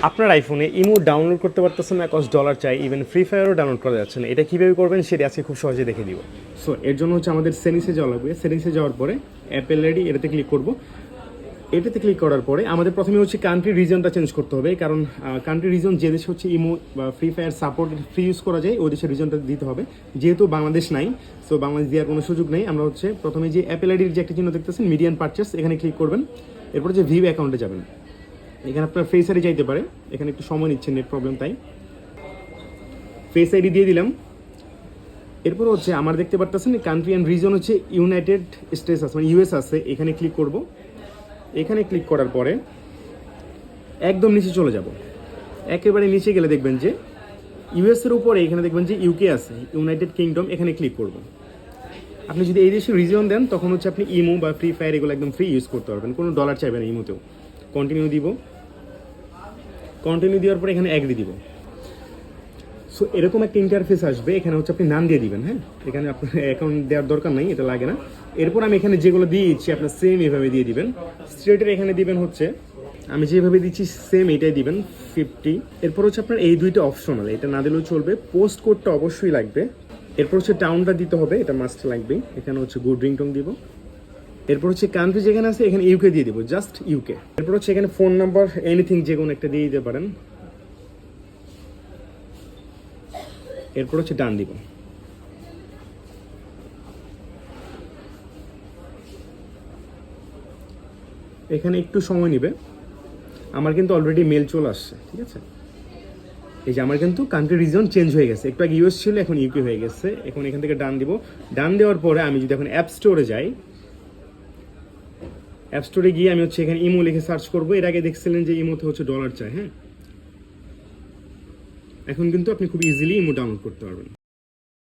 আপনার আইফোনে imo download করতে পারতেছেন না, কস্ট ডলার চাই, ইভেন ফ্রি ফায়ারও ডাউনলোড করা যাচ্ছে না। এটা কীভাবে করবেন সেটা আজকে খুব সহজে দেখে দিব। সো এর জন্য হচ্ছে আমাদের সেটিংসে যাওয়া লাগবে। সেটিংসে যাওয়ার পরে অ্যাপেল আইডি এটাতে ক্লিক করব। এটাতে ক্লিক করার পরে আমাদের প্রথমে হচ্ছে কান্ট্রি রিজনটা চেঞ্জ করতে হবে, কারণ কান্ট্রি রিজন যে দেশে হচ্ছে ইমো বা free fire support free use করা যায় ওই দেশের রিজনটা দিতে হবে। যেহেতু বাংলাদেশ নাই, সো বাংলাদেশ দেওয়ার কোনো সুযোগ নেই। আমরা হচ্ছে প্রথমে যে অ্যাপেল আইডির যে একটা চিহ্ন দেখতেছেন মিডিয়ান পারচেস, এখানে ক্লিক করবেন। এরপর যে ভিউ অ্যাকাউন্টে যাবেন, এখানে আপনার ফেস আইডি চাইতে পারে, এখানে একটু সময় নিচ্ছে নেট প্রবলেম, তাই ফেস আইডি দিয়ে দিলাম। এরপর হচ্ছে আমার দেখতে পারতেছেন কান্ট্রি অ্যান্ড রিজন হচ্ছে ইউনাইটেড স্টেটস আছে, মানে ইউএস আছে, এখানে ক্লিক করব। এখানে ক্লিক করার পরে একদম নিচে চলে যাব। একেবারে নিচে গেলে দেখবেন যে ইউএসের উপরে এখানে দেখবেন যে ইউকে আছে, ইউনাইটেড কিংডম, এখানে ক্লিক করব। আপনি যদি এই দেশের রিজন দেন তখন হচ্ছে আপনি ইমো বা ফ্রি ফায়ার এগুলো একদম ফ্রি ইউজ করতে পারবেন, কোনো ডলার চাইবেন না ইমোতেও। কন্টিনিউ দিব। কন্টিনিউ দেওয়ার পরে এখানে অ্যাগ্রি দিব। সো এরকম একটা ইন্টারফেস আসবে, এখানে হচ্ছে আপনি নাম দিয়ে দিবেন। হ্যাঁ, এখানে আপনার অ্যাকাউন্ট দেওয়ার দরকার নাই, এটা লাগে না। এরপর আমি এখানে যেগুলো দিয়ে দিচ্ছি আপনার সেম এভাবে দিয়ে দিবেন। স্ট্রেটের এখানে দিবেন হচ্ছে আমি যেভাবে দিচ্ছি সেম এটাই দিবেন 50। এরপর হচ্ছে আপনার এই দুইটা অপশনাল, এটা না দিলেও চলবে। পোস্ট কোডটা অবশ্যই লাগবে। এরপর হচ্ছে টাউনটা দিতে হবে, এটা মাস্ট লাগবে। এখানে হচ্ছে গুড রিংটং দিব। এরপর হচ্ছে কান্ট্রি যেখানে আছে এখানে ইউকে দিয়ে দিব, জাস্ট ইউকে। এরপর হচ্ছে এখানে ফোন নাম্বার এনিথিং যে কোনো একটা দিয়ে দিতে পারেন। এরপর হচ্ছে ডান দিব। এখানে একটু সময় নেবে, আমার কিন্তু অলরেডি মেল চলে আসছে। ঠিক আছে, এই যে আমার কিন্তু কান্ট্রি রিজন চেঞ্জ হয়ে গেছে, একটু আগে ইউএস ছিল এখন ইউকে হয়ে গেছে। এখন এখান থেকে ডান দিব। ডান দেওয়ার পরে আমি যদি এখন অ্যাপ স্টোরে যাই, অ্যাপ স্টোরে গিয়ে আমি হচ্ছে এখানে ইমো লিখে সার্চ করবো। এর আগে দেখছিলেন যে ইমোতে হচ্ছে ডলার চাই। হ্যাঁ, এখন কিন্তু আপনি খুব ইজিলি ইমো ডাউনলোড করতে পারবেন।